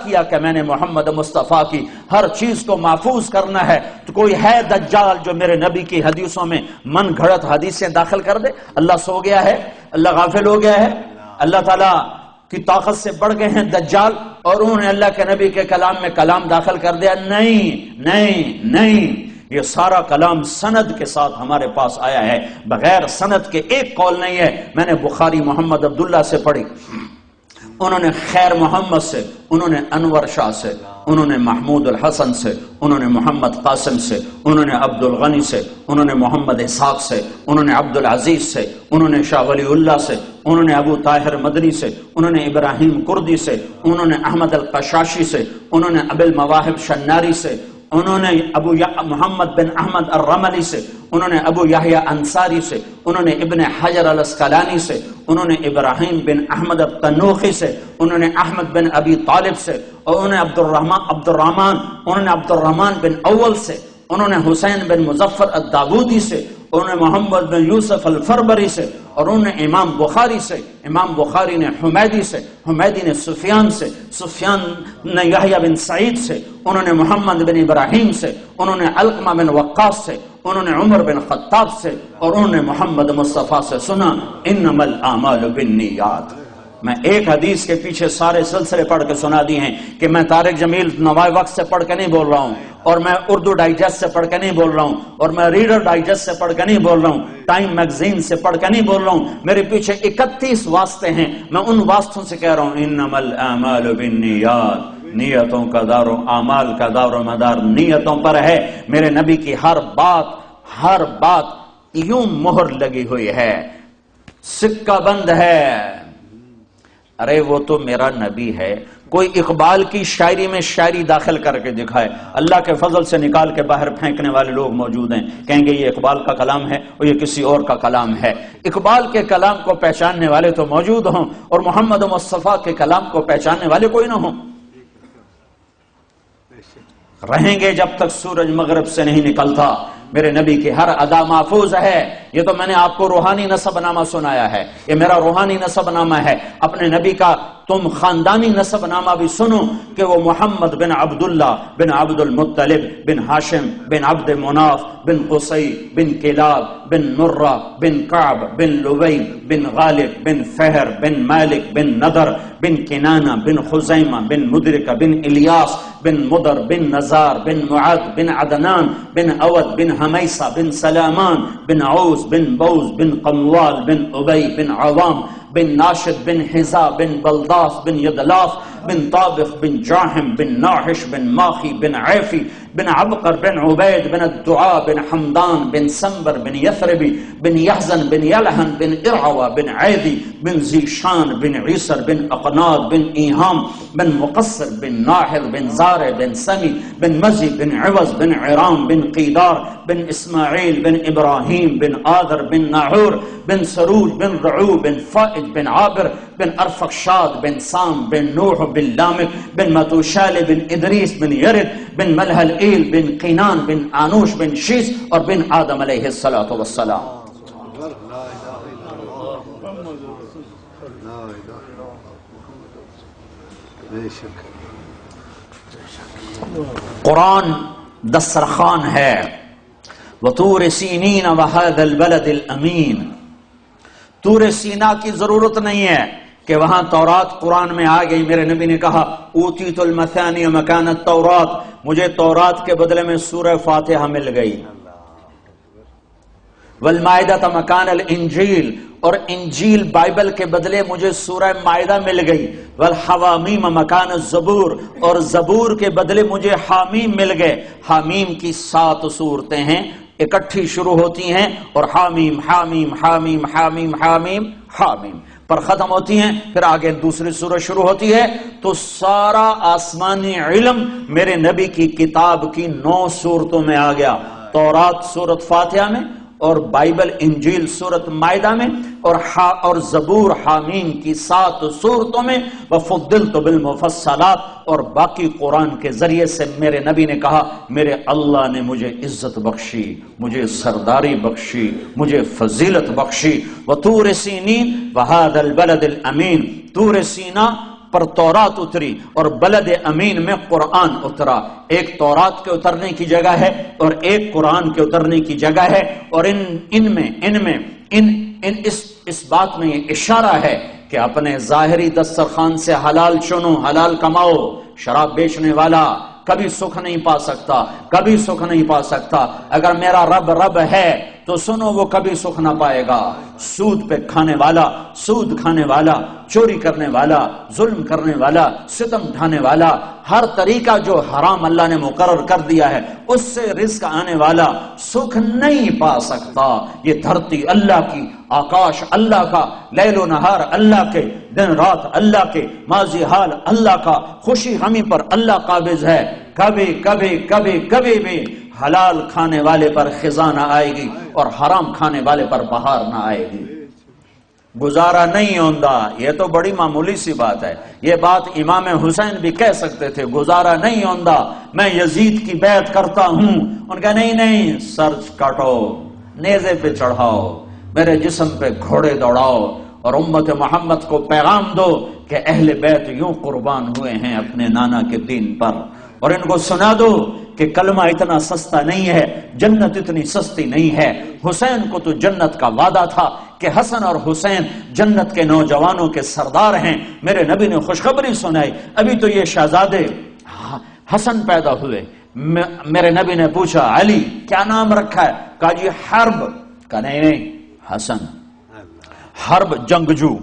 کیا کہ میں نے محمد مصطفیٰ کی ہر چیز کو محفوظ کرنا ہے، تو کوئی ہے دجال جو میرے نبی کی حدیثوں میں من گھڑت حدیثیں داخل کر دے؟ اللہ سو گیا ہے؟ اللہ غافل ہو گیا ہے؟ اللہ تعالیٰ کی طاقت سے بڑھ گئے ہیں دجال اور انہوں نے اللہ کے نبی کے کلام میں کلام داخل کر دیا؟ نہیں نہیں نہیں، یہ سارا کلام سند کے ساتھ ہمارے پاس آیا ہے، بغیر سند کے ایک قول نہیں ہے۔ میں نے بخاری محمد عبداللہ سے پڑھی، انہوں نے خیر محمد سے، انہوں نے انور شاہ سے، انہوں نے محمود الحسن سے، انہوں نے محمد قاسم سے، انہوں نے عبد الغنی سے، انہوں نے محمد اسحاق سے، انہوں نے عبد العزیز سے، انہوں نے شاہ ولی اللہ سے، انہوں نے ابو طاہر مدنی سے، انہوں نے ابراہیم کردی سے، انہوں نے احمد القشاشی سے، انہوں نے ابو المواہب شناری سے، انہوں نے ابو محمد بن احمد الرملی سے، انہوں نے ابو یحییٰ انصاری سے، انہوں نے ابن حجر الاسقلانی سے، انہوں نے ابراہیم بن احمد التنوخی سے، انہوں نے احمد بن ابی طالب سے، اور انہوں نے عبد الرحمن بن اول سے، انہوں نے حسین بن مظفر الداودی سے، انہوں نے محمد بن یوسف الفربری سے، اور انہوں نے امام بخاری سے، امام بخاری نے حمیدی سے، حمیدی نے سفیان سے، سفیان نے یحییٰ بن سعید سے، انہوں نے محمد بن ابراہیم سے، انہوں نے علقمہ بن وقاص سے، انہوں نے عمر بن خطاب سے، اور انہوں نے محمد مصطفیٰ سے سنا انما الاعمال بالنیات۔ میں ایک حدیث کے پیچھے سارے سلسلے پڑھ کے سنا دی ہیں کہ میں طارق جمیل نوائے وقت سے پڑھ کے نہیں بول رہا ہوں، اور میں اردو ڈائجسٹ سے پڑھ کے نہیں بول رہا ہوں، اور میں ریڈر ڈائجسٹ سے پڑھ کے نہیں بول رہا ہوں، ٹائم میگزین سے پڑھ کے نہیں بول رہا ہوں، میرے پیچھے 31 واسطے ہیں، میں ان واسطوں سے کہہ رہا ہوں انما الاعمال بالنیات، نیتوں کا دار و اعمال کا دار و مدار نیتوں پر ہے۔ میرے نبی کی ہر بات یوں مہر لگی ہوئی ہے، سکہ بند ہے۔ ارے وہ تو میرا نبی ہے، کوئی اقبال کی شاعری میں شاعری داخل کر کے دکھائے، اللہ کے فضل سے نکال کے باہر پھینکنے والے لوگ موجود ہیں، کہیں گے یہ اقبال کا کلام ہے اور یہ کسی اور کا کلام ہے۔ اقبال کے کلام کو پہچاننے والے تو موجود ہوں اور محمد مصطفیٰ کے کلام کو پہچاننے والے کوئی نہ ہوں، رہیں گے جب تک سورج مغرب سے نہیں نکلتا۔ میرے نبی کی ہر ادا محفوظ ہے۔ یہ تو میں نے آپ کو روحانی نسب نامہ سنایا ہے، یہ میرا روحانی نسب نامہ ہے۔ اپنے نبی کا تم خاندانی نسب نامہ بھی سنو کہ وہ محمد بن عبداللہ بن عبد المطلب بن ہاشم بن عبد مناف بن قصی بن کلاب بن مرہ بن کعب بن لبی بن غالب بن فہر بن مالک بن نضر بن کنانہ بن خزیمہ بن مدرکہ بن الیاس بن مدر بن نزار بن معد بن عدنان بن اود بن حمیسہ بن سلامان بن عوز بن بوز بن قموال بن ابی بن عوام بن ناشد بن حزا بن بلداس بن یدلاف بن طابخ بن جاحم بن ناحش بن ماخی بن عیفی بن عبقر بن عبید بن الدعاء بن حمدان بن سنبر بن یثربی بن یحزن بن یلحن بن ارعوى بن عیدی بن زیشان بن عیسر بن اقناد بن ایہام بن مقصر بن ناحر بن زارع بن سمی بن مزی بن عوض بن عرام بن قیدار بن اسماعیل بن ابراہیم بن آدر بن ناحور بن سروج بن رعو بن فائد بن عابر بن ارفخشاد بن سام بن نوح بن لامک بن متوشال بن ادریس بن یرد بن ملح الایل بن قینان بن آنوش بن شیس اور بن آدم علیہ السلام۔ قرآن دسترخوان ہے، وطور سینین وہذا البلد الامین۔ طور سینا کی ضرورت نہیں ہے کہ وہاں تورات قرآن میں آ گئی۔ میرے نبی نے کہا اوتیت المثانی مکان التورات، مجھے تورات کے بدلے میں سورہ فاتحہ مل گئی، والمائدہ مکان الانجیل، اور انجیل بائبل کے بدلے مجھے سورہ مائدہ مل گئی، والحوامیم مکان الزبور، اور زبور کے بدلے مجھے حامیم مل گئے۔ حامیم کی 7 صورتیں ہیں، اکٹھی شروع ہوتی ہیں اور حامیم حامیم حامیم حامیم حامیم حامیم پر ختم ہوتی ہیں، پھر آگے دوسری سورہ شروع ہوتی ہے۔ تو سارا آسمانی علم میرے نبی کی کتاب کی 9 صورتوں میں آ گیا، تورات سورۃ فاتحہ میں، اور بائبل انجیل سورۃ مائدہ میں، اور زبور حامیم کی 7 صورتوں میں، وفضلت بالمفصلات، اور باقی قرآن کے ذریعے سے میرے نبی نے کہا میرے اللہ نے مجھے عزت بخشی، مجھے سرداری بخشی، مجھے فضیلت بخشی۔ وطور سینین وہذا البلد الامین، طور سینا پر تورات اتری اور بلد امین میں قرآن اترا. ایک تورات کے اترنے کی جگہ ہے اور ایک قرآن کے اترنے کی جگہ ہے. اور اس بات میں یہ اشارہ ہے کہ اپنے ظاہری دسترخوان سے حلال چنو، حلال کماؤ. شراب بیچنے والا کبھی سکھ نہیں پا سکتا، کبھی سکھ نہیں پا سکتا. اگر میرا رب ہے تو سنو وہ کبھی سکھ نہ پائے گا. سود پہ کھانے والا، سود کھانے والا، چوری کرنے والا، ظلم کرنے والا، ستم ڈھانے والا، ہر طریقہ جو حرام اللہ نے مقرر کر دیا ہے اس سے رزق آنے والا سکھ نہیں پا سکتا. یہ دھرتی اللہ کی، آکاش اللہ کا، لیل و نہار اللہ کے، دن رات اللہ کے، ماضی حال اللہ کا، خوشی غمی پر اللہ قابض ہے. کبھی کبھی کبھی کبھی بھی حلال کھانے والے پر خزاں نہ آئے گی اور حرام کھانے والے پر بہار نہ آئے گی. گزارا نہیں ہوندا، یہ تو بڑی معمولی سی بات ہے. یہ بات امام حسین بھی کہہ سکتے تھے، گزارا نہیں ہوندا، میں یزید کی بیعت کرتا ہوں. ان کا نہیں، سر کاٹو، نیزے پہ چڑھاؤ، میرے جسم پہ گھوڑے دوڑاؤ اور امت محمد کو پیغام دو کہ اہل بیت یوں قربان ہوئے ہیں اپنے نانا کے دین پر. اور ان کو سنا دو کہ کلمہ اتنا سستا نہیں ہے، جنت اتنی سستی نہیں ہے. حسین کو تو جنت کا وعدہ تھا کہ حسن اور حسین جنت کے نوجوانوں کے سردار ہیں. میرے نبی نے خوشخبری سنائی. ابھی تو یہ شہزادے حسن پیدا ہوئے. میرے نبی نے پوچھا علی کیا نام رکھا ہے؟ کہا جی حرب. کہا نہیں حسن. حرب جنگجو.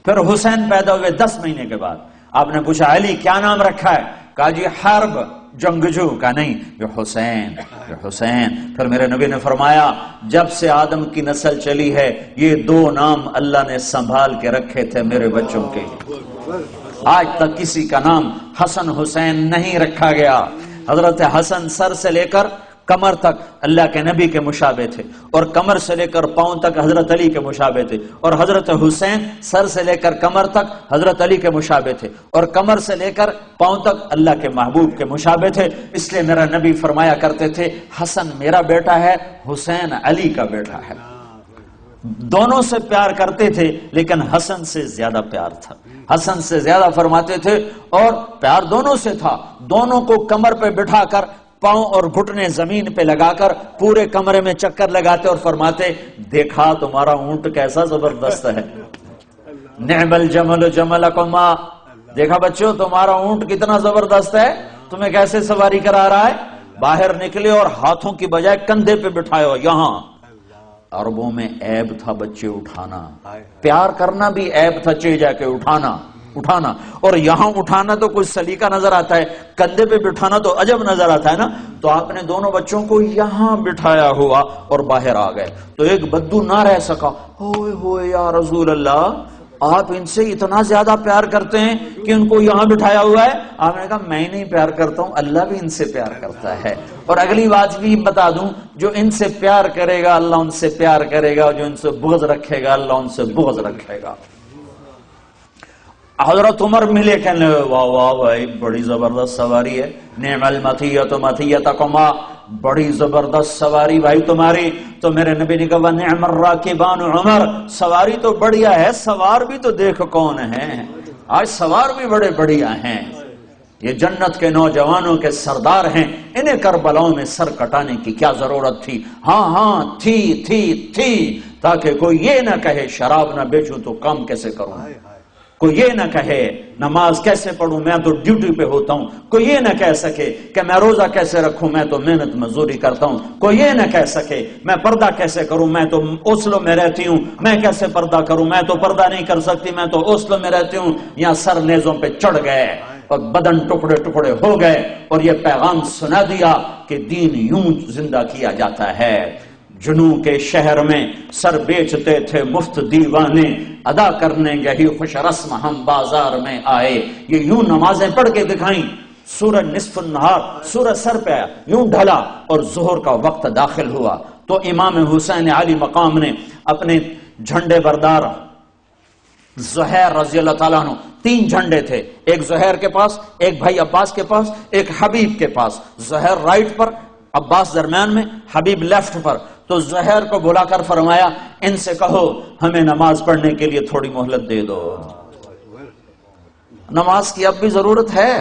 پھر حسین پیدا ہوئے 10 مہینے کے بعد. آپ نے پوچھا علی کیا نام رکھا ہے؟ کہا جی حرب جنگجو. کہا نہیں یہ حسین، یہ حسین. پھر میرے نبی نے فرمایا جب سے آدم کی نسل چلی ہے یہ 2 نام اللہ نے سنبھال کے رکھے تھے میرے بچوں کے. آج تک کسی کا نام حسن حسین نہیں رکھا گیا. حضرت حسن سر سے لے کر کمر تک اللہ کے نبی کے مشابہ تھے اور کمر سے لے کر پاؤں تک حضرت علی کے مشابہ تھے. اور حضرت حسین سر سے لے کر کمر تک حضرت علی کے مشابہ تھے اور کمر سے لے کر پاؤں تک اللہ کے محبوب کے مشابہ تھے. اس لیے میرا نبی فرمایا کرتے تھے حسن میرا بیٹا ہے، حسین علی کا بیٹا ہے. دونوں سے پیار کرتے تھے لیکن حسن سے زیادہ پیار تھا. حسن سے زیادہ فرماتے تھے اور پیار دونوں سے تھا. دونوں کو کمر پہ بٹھا کر پاؤں اور گھٹنے زمین پہ لگا کر پورے کمرے میں چکر لگاتے اور فرماتے دیکھا تمہارا اونٹ کیسا زبردست ہے. نعم الجمل جملکما. دیکھا بچوں تمہارا اونٹ کتنا زبردست ہے، تمہیں کیسے سواری کرا رہا ہے. باہر نکلے اور ہاتھوں کی بجائے کندھے پہ بٹھائے ہو. یہاں عربوں میں عیب تھا بچے اٹھانا، پیار کرنا بھی عیب تھا، چے جا کے اٹھانا. اور یہاں اٹھانا تو کوئی سلیقہ نظر آتا ہے، کندھے پہ بٹھانا تو عجب نظر آتا ہے نا. تو آپ نے دونوں بچوں کو یہاں بٹھایا ہوا اور باہر آ گئے. تو ایک بدو نہ رہ سکا، ہوئے ہوئے یا رسول اللہ آپ ان سے اتنا زیادہ پیار کرتے ہیں کہ ان کو یہاں بٹھایا ہوا ہے. آپ نے کہا میں نہیں پیار کرتا ہوں، اللہ بھی ان سے پیار کرتا ہے. اور اگلی بات بھی بتا دوں، جو ان سے پیار کرے گا اللہ ان سے پیار کرے گا، اور جو ان سے بغض رکھے گا اللہ ان سے بغض رکھے گا. حضرت عمر ملے، کہنے واہ واہ بھائی بڑی زبردست سواری ہے. نعم المطیۃ مطیۃکما. بڑی زبردست سواری بھائی تمہاری. تو میرے نبی نے کہا نعم الراکبان عمر. سواری تو بڑھیا ہے، سوار بھی تو دیکھ کون ہیں. آج سوار بھی بڑے بڑھیا ہیں. یہ جنت کے نوجوانوں کے سردار ہیں. انہیں کربلاؤں میں سر کٹانے کی کیا ضرورت تھی؟ ہاں تھی تاکہ کوئی یہ نہ کہے شراب نہ بیچوں تو کام کیسے کروں، کوئی یہ نہ کہے نماز کیسے پڑھوں، میں تو ڈیوٹی پہ ہوتا ہوں. کوئی یہ نہ کہہ سکے کہ میں روزہ کیسے رکھوں، میں تو محنت مزدوری کرتا ہوں. کوئی یہ نہ کہہ سکے میں پردہ کیسے کروں، میں تو اوسلو میں رہتی ہوں، میں کیسے پردہ کروں، میں تو پردہ نہیں کر سکتی، میں تو اوسلو میں رہتی ہوں. یہاں سر نیزوں پہ چڑھ گئے اور بدن ٹکڑے ٹکڑے ہو گئے اور یہ پیغام سنا دیا کہ دین یوں زندہ کیا جاتا ہے. جنوں کے شہر میں سر بیچتے تھے مفت دیوانے، ادا کرنے یہی خوش رسم ہم بازار میں آئے. یہ یوں نمازیں پڑھ کے دکھائیں. سورج نصف النہار، سورج سر پہ آیا، یوں ڈھلا اور ظہر کا وقت داخل ہوا. تو امام حسین علی مقام نے اپنے جھنڈے بردار زہیر رضی اللہ تعالیٰ عنہ، 3 جھنڈے تھے، ایک زہیر کے پاس، ایک بھائی عباس کے پاس، ایک حبیب کے پاس. زہیر رائٹ پر، عباس درمیان میں، حبیب لیفٹ پر. تو زہیر کو بلا کر فرمایا ان سے کہو ہمیں نماز پڑھنے کے لیے تھوڑی مہلت دے دو. نماز کی اب بھی ضرورت ہے.